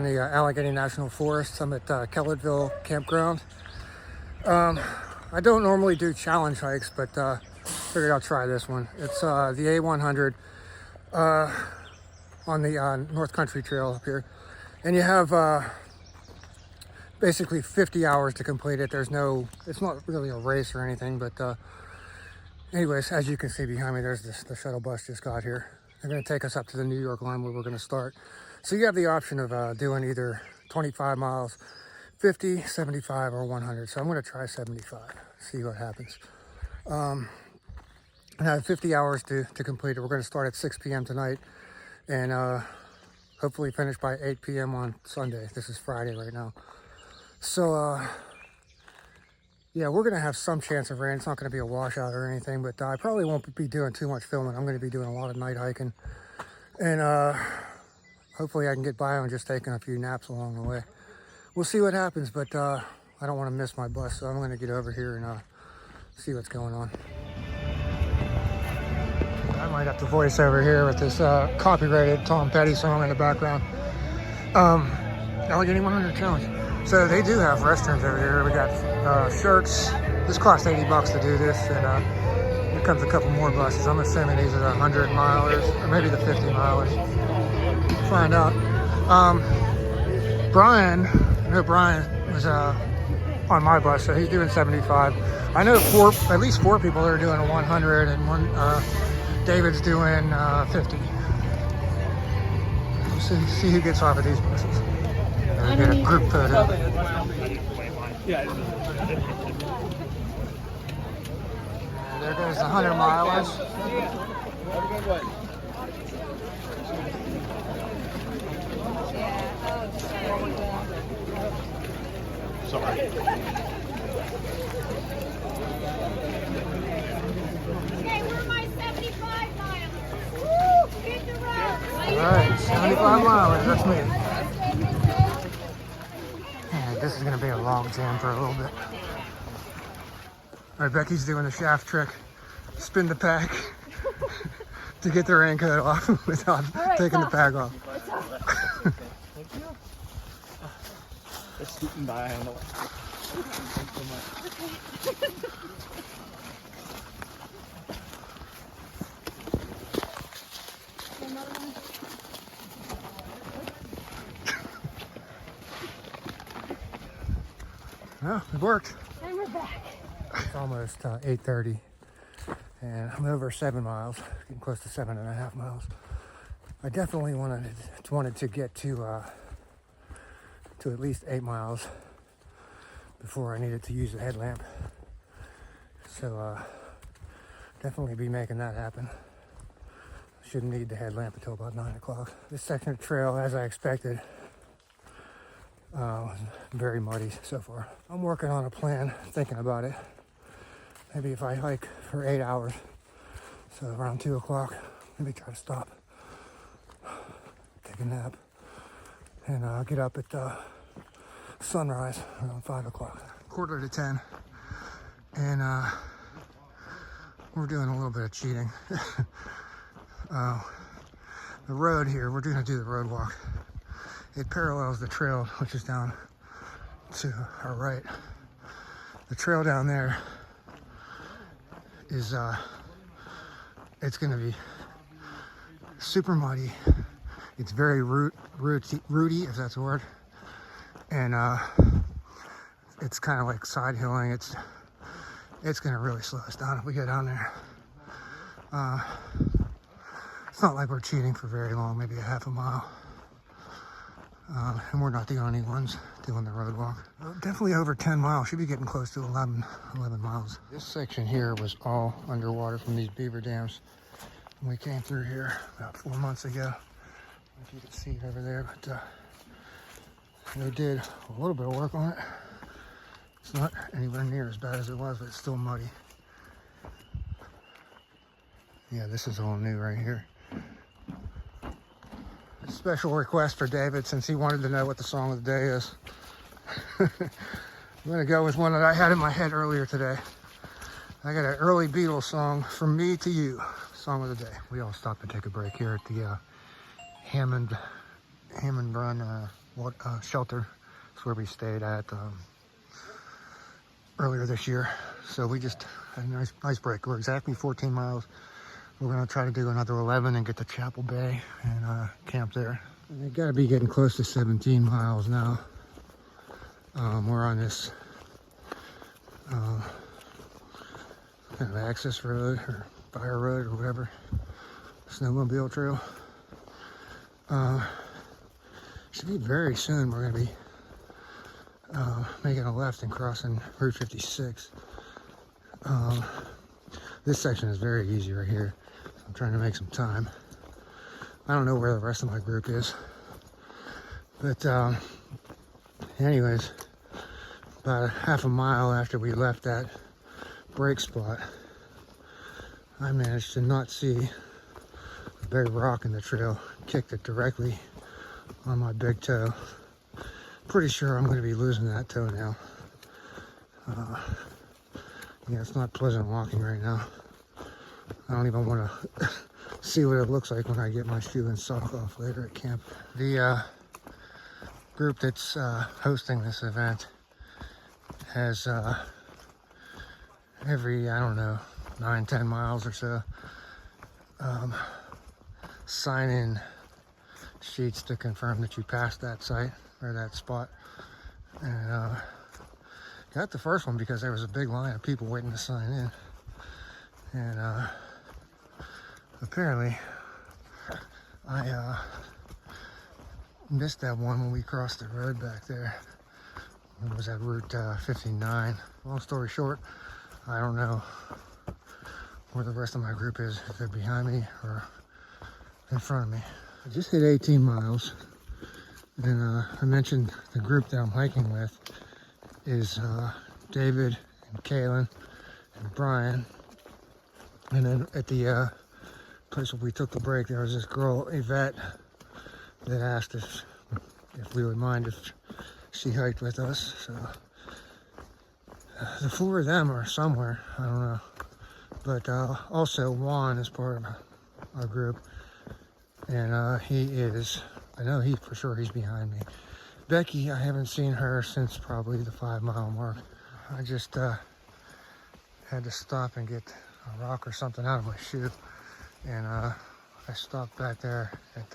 in the Allegheny National Forest. I'm at Kellettville Campground. I don't normally do challenge hikes, but figured I'll try this one. It's the A100 on the North Country Trail up here. And you have basically 50 hours to complete it. It's not really a race or anything, but anyways, as you can see behind me, there's the shuttle bus just got here. They're going to take us up to the New York line where we're going to start. So you have the option of doing either 25 miles, 50, 75, or 100. So I'm going to try 75, see what happens. I have 50 hours to complete it. We're going to start at 6 p.m. tonight and hopefully finish by 8 p.m. on Sunday. This is Friday right now. So, yeah, we're going to have some chance of rain. It's not going to be a washout or anything, but I probably won't be doing too much filming. I'm going to be doing a lot of night hiking. And hopefully I can get by on just taking a few naps along the way. We'll see what happens, but I don't want to miss my bus, so I'm going to get over here and see what's going on. I might have to voice over here with this copyrighted Tom Petty song in the background. Allegheny 100 Challenge. So they do have restrooms over here. We got shirts. This cost $80 to do this, and here comes a couple more buses. I'm assuming these are the 100 milers, or maybe the 50 milers. Find out. Brian, I know Brian was on my bus, so he's doing 75. I know at least four people are doing a 100, and one David's doing 50. We'll see who gets off of these buses. And get a group photo. There goes the 100 milers. Sorry. Okay, we're my 75 miles. Woo! Hit the road. All right, 75 miles. That's me. Man, this is gonna be a log jam for a little bit. All right, Becky's doing the shaft trick. Spin the pack to get the raincoat off without taking the pack off. Thank you. It's scooting by. I don't know. Thanks so much. Well, it worked. And we're back. It's almost 8:30, and I'm over 7 miles, getting close to 7.5 miles. I definitely wanted to get to at least 8 miles before I needed to use the headlamp. So definitely be making that happen. Shouldn't need the headlamp until about 9 o'clock. This section of trail, as I expected, was very muddy so far. I'm working on a plan, thinking about it. Maybe if I hike for 8 hours, so around 2 o'clock, maybe try to stop, take a nap, and get up at sunrise around 5 o'clock. 9:45, and we're doing a little bit of cheating. The road here, we're going to do the road walk. It parallels the trail, which is down to our right. The trail down there is, it's going to be super muddy. It's very rooty, if that's a word. And it's kind of like side hilling. It's going to really slow us down if we go down there. It's not like we're cheating for very long, maybe a half a mile. And we're not the only ones doing the road walk. Definitely over 10 miles. Should be getting close to 11 miles. This section here was all underwater from these beaver dams. And we came through here about 4 months ago. I don't know if you can see it over there, but they did a little bit of work on it. It's not anywhere near as bad as it was, but it's still muddy. Yeah, this is all new right here. Special request for David, since he wanted to know what the song of the day is. I'm gonna go with one that I had in my head earlier today. I got an early Beatles song, From Me to You, song of the day. We all stopped to take a break here at the Hammond Run shelter. It's where we stayed at earlier this year. So we just had a nice break. We're exactly 14 miles. We're gonna try to do another 11 and get to Chapel Bay and camp there. And they gotta be getting close to 17 miles now. We're on this kind of access road or fire road or whatever, snowmobile trail. Should be very soon. We're gonna be making a left and crossing Route 56. This section is very easy right here. I'm trying to make some time. I don't know where the rest of my group is, but anyways, about a half a mile after we left that break spot, I managed to not see a big rock in the trail, kicked it directly on my big toe. Pretty sure I'm going to be losing that toe now. Yeah, it's not pleasant walking right now. I don't even want to see what it looks like when I get my shoe and sock off later at camp. The group that's hosting this event has every, I don't know, 9-10 miles or so, sign-in sheets to confirm that you passed that site or that spot. And got the first one because there was a big line of people waiting to sign in. And apparently I missed that one when we crossed the road back there. It was at Route 59. Long story short, I don't know where the rest of my group is, if they're behind me or in front of me. I just hit 18 miles, and I mentioned the group that I'm hiking with is David and Kaylin and Brian. And then at the place where we took the break, there was this girl, Yvette, that asked if we would mind if she hiked with us. So the four of them are somewhere, I don't know. But also Juan is part of our group, and he is, I know he for sure he's behind me. Becky, I haven't seen her since probably the 5-mile mark. I just had to stop and get a rock or something out of my shoe, and I stopped back there at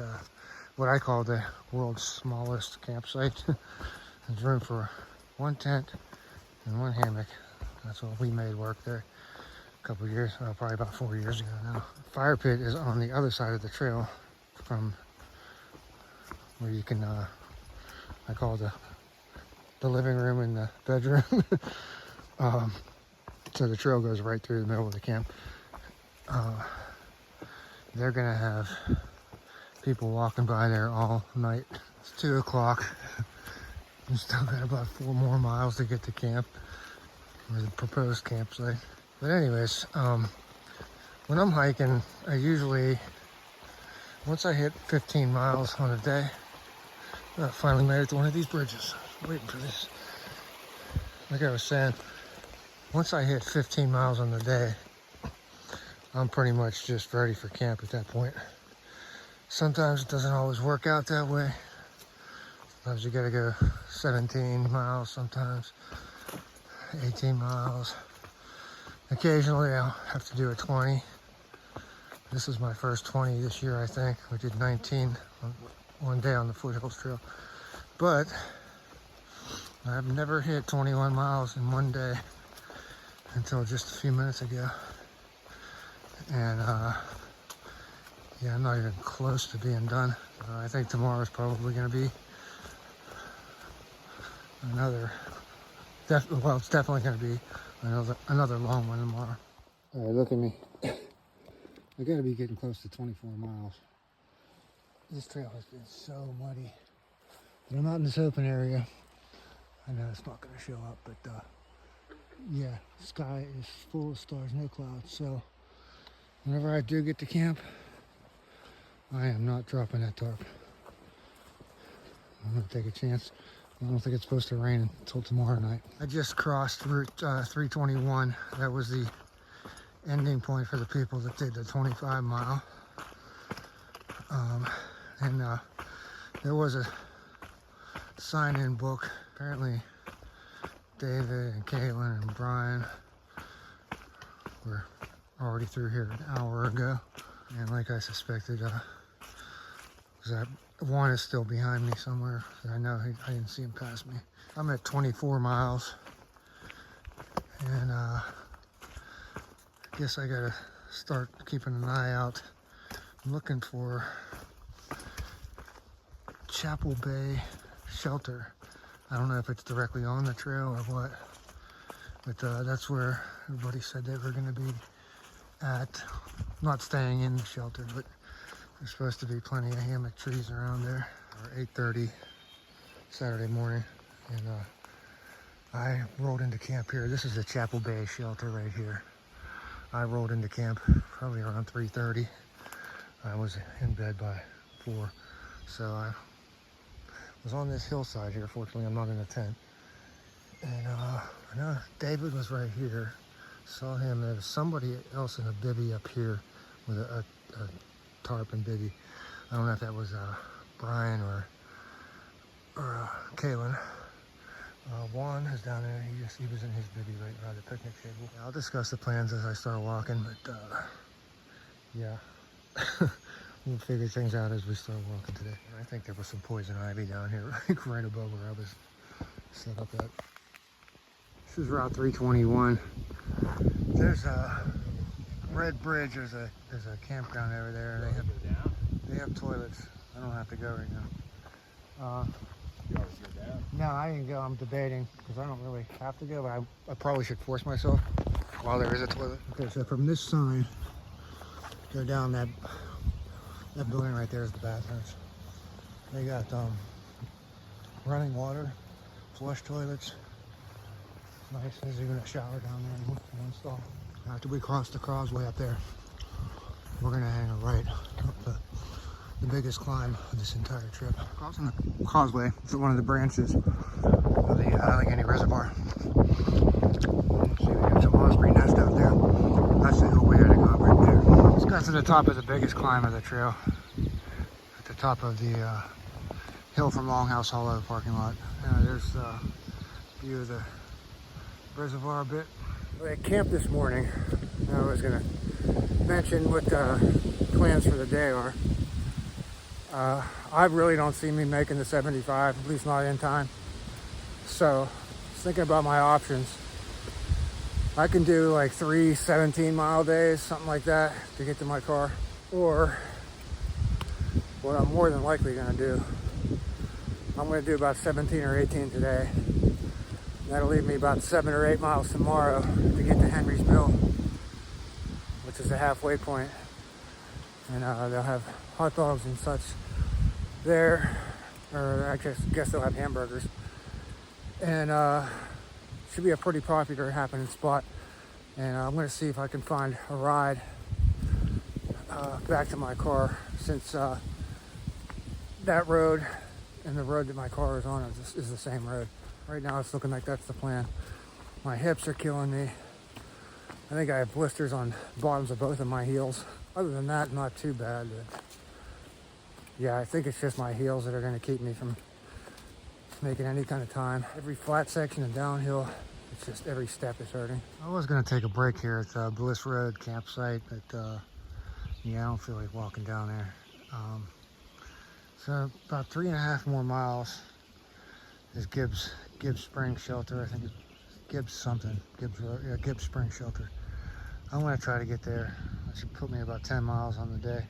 what I call the world's smallest campsite. There's room for one tent and one hammock. That's what we made work there a couple of years, probably about 4 years ago now. Fire pit is on the other side of the trail from where you can, I call it the living room and the bedroom. So the trail goes right through the middle of the camp. They're gonna have people walking by there all night. It's 2 o'clock. We still got about 4 more miles to get to camp, or the proposed campsite. But anyways, when I'm hiking, I usually, once I hit 15 miles on a day, I finally made it to one of these bridges. Waiting for this. Like I was saying, once I hit 15 miles on the day, I'm pretty much just ready for camp at that point. Sometimes it doesn't always work out that way. Sometimes you gotta go 17 miles, sometimes 18 miles. Occasionally I'll have to do a 20. This is my first 20 this year, I think. We did 19 on one day on the Foothills Trail. But I've never hit 21 miles in one day until just a few minutes ago. And yeah, I'm not even close to being done. I think tomorrow's probably gonna be another, well, it's definitely going to be another long one tomorrow. All right, look at me. I got to be getting close to 24 miles. This trail has been so muddy. But I'm out in this open area. I know it's not going to show up, but yeah, the sky is full of stars, no clouds. So whenever I do get to camp, I am not dropping that tarp. I'm going to take a chance. I don't think it's supposed to rain until tomorrow night. I just crossed Route 321. That was the ending point for the people that did the 25 mile. And there was a sign-in book. Apparently, David and Caitlin and Brian were already through here an hour ago. And like I suspected, that one is still behind me somewhere. I know I didn't see him pass me. I'm at 24 miles. And I guess I gotta start keeping an eye out. I'm looking for Chapel Bay Shelter. I don't know if it's directly on the trail or what, but that's where everybody said they were gonna be at. Not staying in the shelter, but there's supposed to be plenty of hammock trees around there. 8:30 Saturday morning, and I rolled into camp here. This is the Chapel Bay Shelter right here. I rolled into camp probably around 3:30. I was in bed by 4, so I was on this hillside here. Fortunately, I'm not in a tent. And I know David was right here. Saw him. There was somebody else in a bivvy up here with a tarp and bivvy. I don't know if that was Brian or Kaylin. Juan is down there. He was in his bivvy right by the picnic table. I'll discuss the plans as I start walking, but yeah, we'll figure things out as we start walking today. I think there was some poison ivy down here, like right above where I was set up at. This is Route 321. There's a Red Bridge. There's a campground over there. They have toilets. I don't have to go right now. No, I didn't go. I'm debating because I don't really have to go, but I probably should force myself while there is a toilet. Okay, so from this sign, go down that building right there is the bathrooms. They got running water, flush toilets. Nice. There's even a shower down there in one stall. After we cross the causeway up there, we're gonna hang a right up the biggest climb of this entire trip. Crossing the causeway is one of the branches of the Allegheny Reservoir. See, we got some osprey nest out there. That's the hill we had to go up right there. Let's go to the top of the biggest climb of the trail. At the top of the hill from Longhouse Hollow parking lot. There's a view of the reservoir a bit. I camped this morning. I was gonna mention what the plans for the day are. I really don't see me making the 75, at least not in time. So, I was thinking about my options. I can do like 3 17-mile days, something like that, to get to my car. Or, what I'm more than likely gonna do, I'm gonna do about 17 or 18 today. That'll leave me about 7 or 8 miles tomorrow to get to Henry's Mill, which is the halfway point. And they'll have hot dogs and such there, or I guess they'll have hamburgers. And should be a pretty popular happening spot. And I'm gonna see if I can find a ride back to my car, since that road and the road that my car is on is the same road. Right now it's looking like that's the plan. My hips are killing me. I think I have blisters on the bottoms of both of my heels. Other than that, not too bad. But yeah, I think it's just my heels that are going to keep me from making any kind of time. Every flat section and downhill, it's just every step is hurting. I was going to take a break here at Bliss Road campsite, but yeah, I don't feel like walking down there. So about 3.5 more miles is Gibbs Spring Shelter. I think it's Gibbs something. Gibbs Road, yeah, Gibbs Spring Shelter. I'm gonna try to get there. That should put me about 10 miles on the day.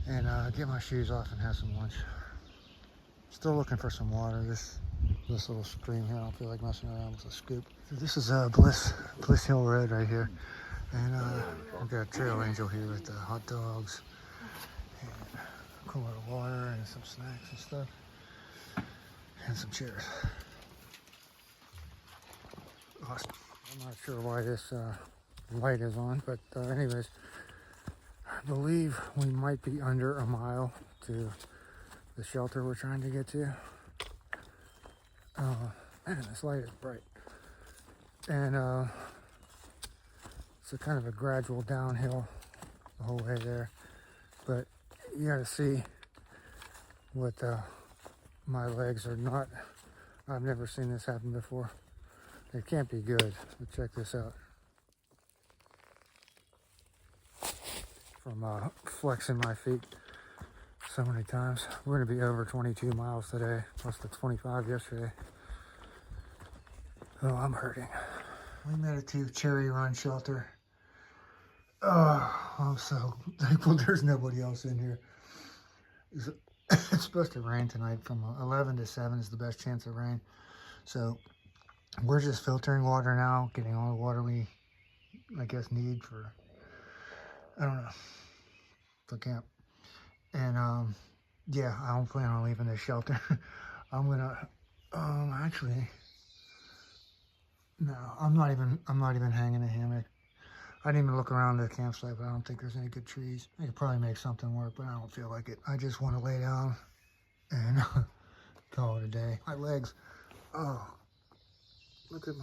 And get my shoes off and have some lunch. Still looking for some water. This little stream here, I don't feel like messing around with a scoop. So this is Bliss Hill Road right here. And I've got a trail angel here with the hot dogs and a cooler of water and some snacks and stuff. And some chairs. Awesome. I'm not sure why this light is on, but anyways, I believe we might be under a mile to the shelter we're trying to get to. Man, this light is bright. And it's a kind of a gradual downhill the whole way there. But you gotta see what My legs are not, I've never seen this happen before. It can't be good, but check this out. From flexing my feet so many times. We're gonna be over 22 miles today, plus the 25 yesterday. Oh, I'm hurting. We made it to Cherry Run Shelter. Oh, I'm so thankful there's nobody else in here. It's supposed to rain tonight from 11 to 7 is the best chance of rain. So we're just filtering water now, getting all the water we, I guess, need for, I don't know, for camp. And yeah, I don't plan on leaving this shelter. I'm gonna, actually, no, I'm not even hanging a hammock. I didn't even look around the campsite, but I don't think there's any good trees. I could probably make something work, but I don't feel like it. I just want to lay down and call it a day. My legs, oh, look at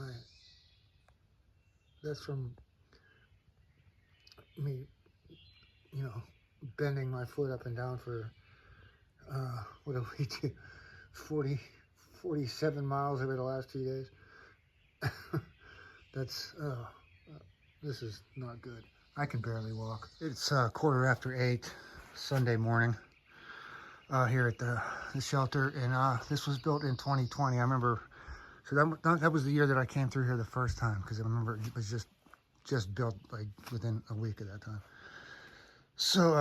that's from me, you know, bending my foot up and down for, what do we do, 47 miles over the last 2 days. That's, this is not good. I can barely walk. It's 8:15 Sunday morning here at the shelter, and this was built in 2020. I remember, so that was the year that I came through here the first time, because I remember it was just built like within a week of that time. So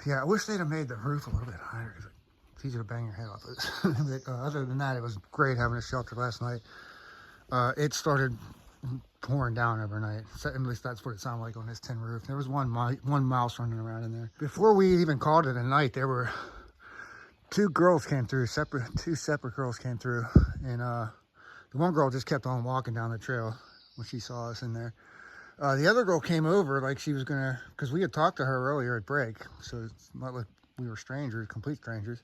yeah, I wish they'd have made the roof a little bit higher, because it's easy to bang your head off it. But, other than that, it was great having a shelter last night. It started pouring down overnight. At least that's what it sounded like on this tin roof. There was one mouse running around in there. Before we even called it a night, there were two girls came through, two separate girls came through, and the one girl just kept on walking down the trail when she saw us in there. The other girl came over like she was gonna, because we had talked to her earlier at break, so it's not like we were strangers, complete strangers.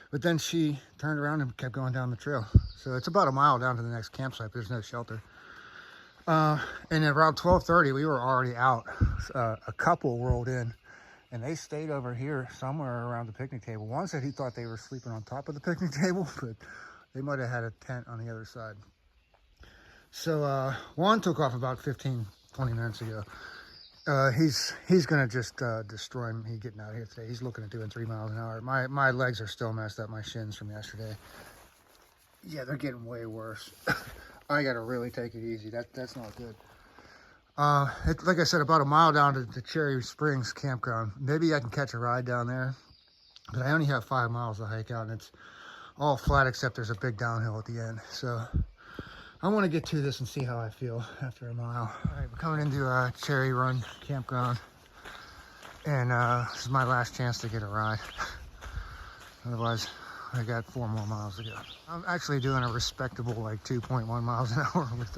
But then she turned around and kept going down the trail. So it's about a mile down to the next campsite, but there's no shelter. And at around 12:30, we were already out. A couple rolled in, and they stayed over here somewhere around the picnic table. One said he thought they were sleeping on top of the picnic table, but they might have had a tent on the other side. So one took off about 15, 20 minutes ago. He's gonna just destroy me getting out of here today. He's looking at doing 3 miles an hour. My legs are still messed up, my shins from yesterday. Yeah, they're getting way worse. I gotta really take it easy. That's not good. Like I said, about a mile down to the Cherry Springs campground. Maybe I can catch a ride down there, but I only have 5 miles to hike out, and it's all flat except there's a big downhill at the end. So I want to get to this and see how I feel after a mile. All right, we're coming into Cherry Run campground, and this is my last chance to get a ride. Otherwise, I got 4 more miles to go. I'm actually doing a respectable like 2.1 miles an hour with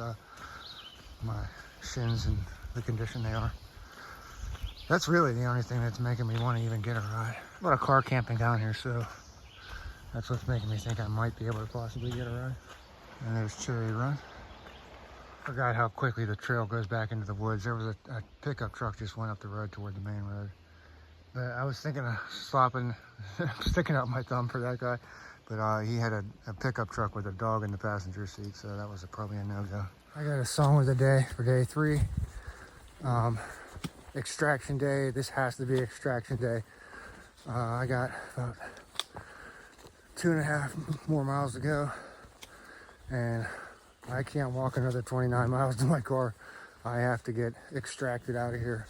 my shins and the condition they are. That's really the only thing that's making me want to even get a ride. A lot of car camping down here, so that's what's making me think I might be able to possibly get a ride. And there's Cherry Run. Forgot how quickly the trail goes back into the woods. There was a pickup truck just went up the road toward the main road. But I was thinking of stopping, sticking out my thumb for that guy. But he had a pickup truck with a dog in the passenger seat, so that was probably a no-go. I got a song of the day for day 3. Extraction day. This has to be extraction day. I got about 2.5 more miles to go, and I can't walk another 29 miles to my car. I have to get extracted out of here.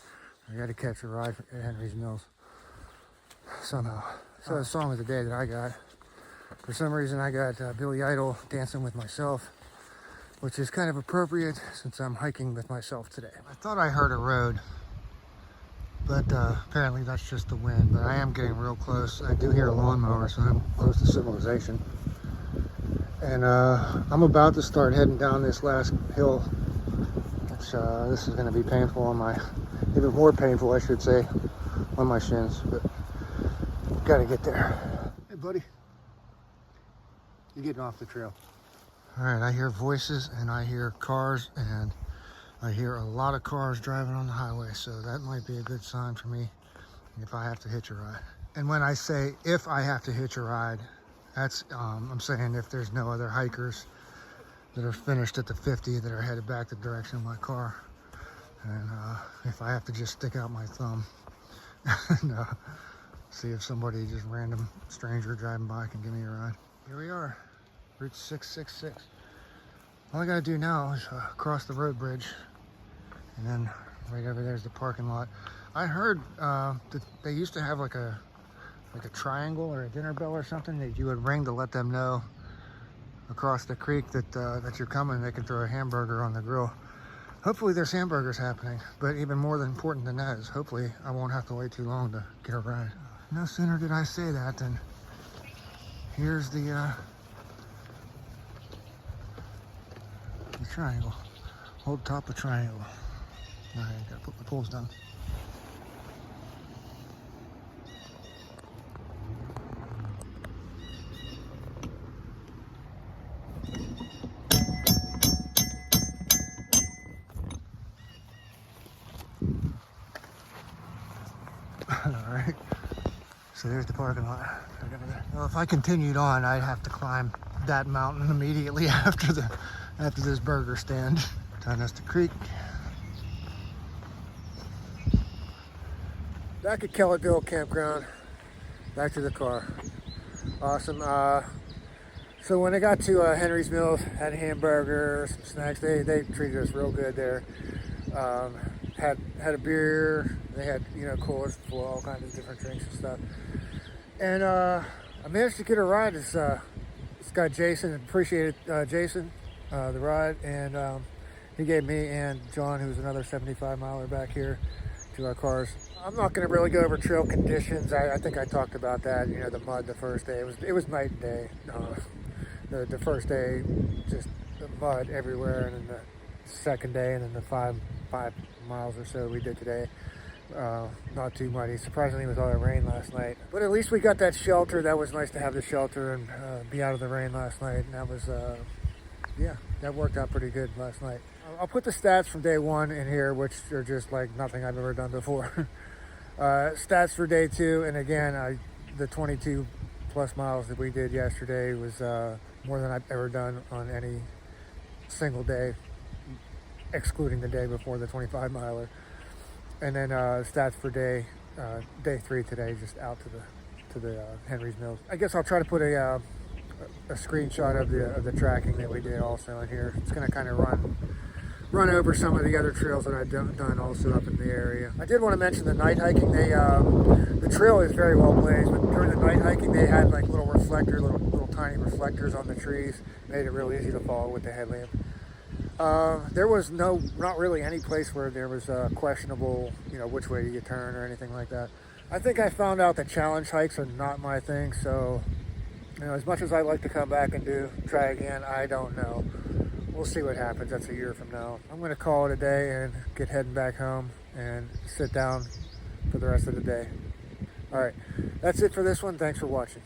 I got to catch a ride at Henry's Mills somehow. So the song of the day that I got, for some reason I got Billy Idol, Dancing With Myself, which is kind of appropriate since I'm hiking with myself today. I thought I heard a road, but apparently that's just the wind. But I am getting real close. I do hear a lawnmower, so I'm close to civilization. And I'm about to start heading down this last hill. Which, this is going to be painful on my, even more painful I should say, on my shins. But gotta get there. Hey buddy, you're getting off the trail. All right, I hear voices and I hear cars, and I hear a lot of cars driving on the highway, so that might be a good sign for me if I have to hitch a ride. And when I say if I have to hitch a ride, That's, I'm saying if there's no other hikers that are finished at the 50 that are headed back the direction of my car. And if I have to just stick out my thumb and see if somebody, just random stranger driving by, can give me a ride. Here we are, Route 666. All I gotta do now is cross the road bridge, and then right over there's the parking lot. I heard that they used to have like a triangle or a dinner bell or something that you would ring to let them know across the creek that that you're coming. They can throw a hamburger on the grill. Hopefully there's hamburgers happening, but even more than important than that is hopefully I won't have to wait too long to get a ride. No sooner did I say that than here's the triangle. Hold top of triangle. All right, gotta put my poles down. All right, so there's the parking lot. Well, if I continued on, I'd have to climb that mountain immediately after this burger stand. Down that's the creek. Back at Kellettville Campground. Back to the car. Awesome. So when I got to Henry's Mills, had a hamburger, some snacks. They treated us real good there. Had a beer. They had, you know, coolers full of all kinds of different drinks and stuff. And I managed to get a ride. This guy Jason, appreciated Jason the ride, and he gave me and John, who's another 75 miler back here, to our cars. I'm not going to really go over trail conditions. I think I talked about that. You know, the mud the first day. It was night and day. The first day, just the mud everywhere, and then the second day, and then the five miles or so we did today. Not too muddy. Surprisingly, with all that rain last night. But at least we got that shelter. That was nice to have the shelter and be out of the rain last night. And that was, yeah, that worked out pretty good last night. I'll put the stats from day one in here, which are just like nothing I've ever done before. Stats for day two, and again, the 22 plus miles that we did yesterday was more than I've ever done on any single day, excluding the day before the 25 miler. And then stats for day three today, just out to the Henry's Mills. I guess I'll try to put a screenshot of the tracking that we did also in here. It's going to kind of run over some of the other trails that I've done also up in the area. I did want to mention the night hiking. The trail is very well blazed, but during the night hiking they had like little tiny reflectors on the trees. Made it real easy to follow with the headlamp. There was not really any place where there was questionable, you know, which way do you turn or anything like that. I think I found out that challenge hikes are not my thing, so, you know, as much as I'd like to come back and try again, I don't know. We'll see what happens. That's a year from now. I'm going to call it a day and get heading back home and sit down for the rest of the day. All right, that's it for this one. Thanks for watching.